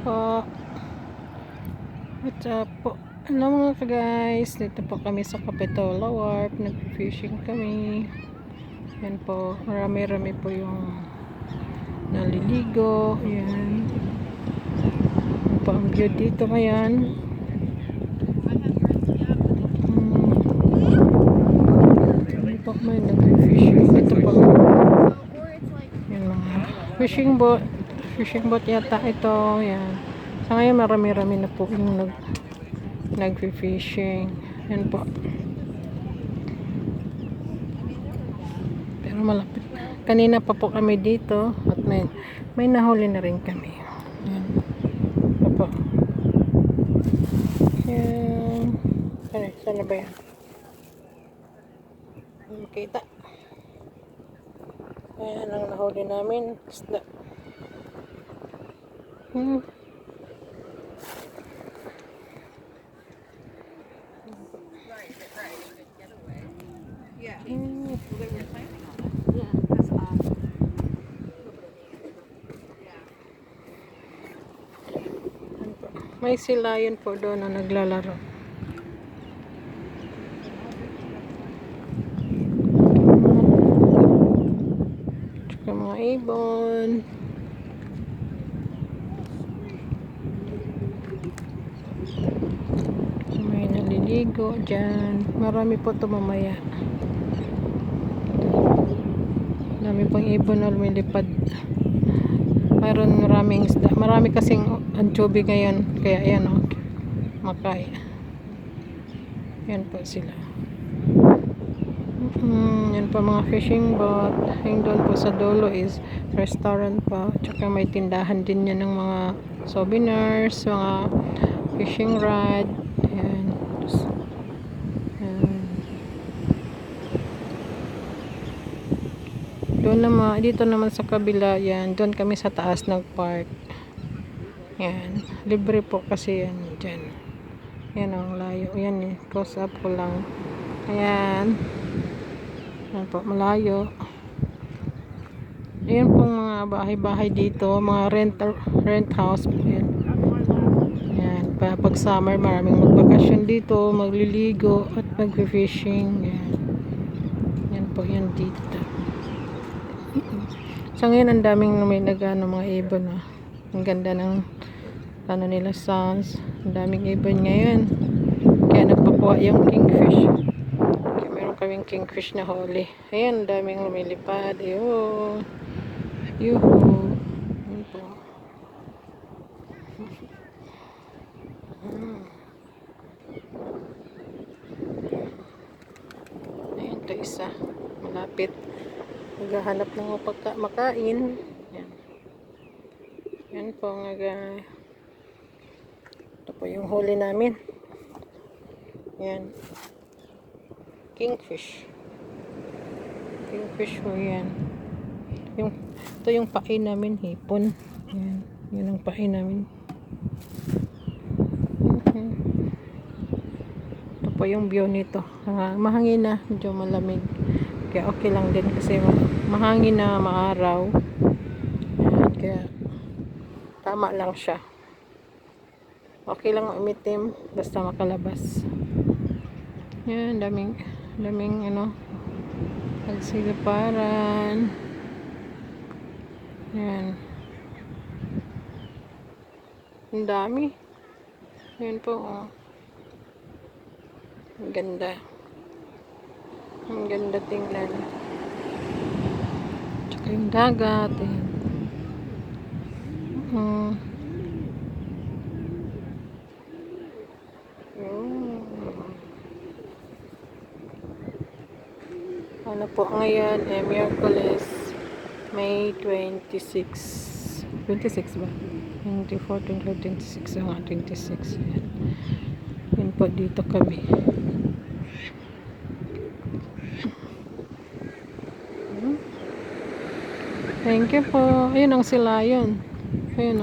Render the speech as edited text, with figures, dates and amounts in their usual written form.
po. What's up po? Hello mga guys, dito po kami sa Capitola Wharf, nag-fishing kami. Yan po, marami-rami po yung naliligo. Yan. Yan po ang view dito ngayon. Yan po, may nag-fishing. Ito po. Yan mga fishing boat yata ito. Yan. Sa ngayon marami-rami na po yung nag-fishing. Yan po. Pero malapit. Kanina pa po kami dito at may nahuli na rin kami. Yan. Ito po. Yan. Ay, sana ba yan? Makita. Ayan ang nahuli namin. Isda. Yeah, they were planning on it. Yeah, that's awesome. May silayan po doon na naglalaro. Tsaka mga ibon. May naliligo dyan. Marami po ito mamaya. Marami pang ibon na lumilipad. Mayroon maraming isda. Marami kasing anchovy ngayon. Kaya ayan o. Makay. Yan po sila. Yan po mga fishing boat. Yung doon po sa dulo is restaurant po. Tsaka may tindahan din yan ng mga souvenirs, mga fishing rod. Yan. Doon naman, dito naman sa kabila, yan, doon kami sa taas nag-park. Yan, libre po kasi yan, dyan. Yan ang layo, yan eh, close up ko lang. Ayan. Yan po, malayo. Ayan pong mga bahay-bahay dito, mga rent house po yan. Yan, pag summer, maraming magbakasyon dito, magliligo, at mag-fishing. Yan. Yan po, yan dito. So ngayon ang daming may nagano mga ibon ang ganda ng ano nila sounds, ang daming ibon ngayon kaya nagpakuha yung kingfish, kaya meron kaming kingfish na huli. Ayan, ang daming lumilipad. Ayun, yuhu, yun po. Ayun, ito isa malapit, maghahanap ng makain. Yan. Yan po ito po yung huli namin. Yan. Kingfish po yan. Ito yung pain namin, hipon. Yan. Yan ang pain namin. Ito po yung view nito. Mahangin na, medyo malamig. Kaya okay lang din kasi mahangin na maaraw. Ayan, kaya tama lang siya. Okay lang umitim basta makalabas. Yan, daming nagsiliparan. Yan. Ang dami. Yan po, oh. Ang ganda. Ang ganda tingnan. Tsaka yung dagat. Ano po ngayon? Miyerkules, May 26. 26 ba? 24, 25, 26. Mga 26. Yan. Yan po, dito kami. Thank you po. Ayun ang silayon. Ayun.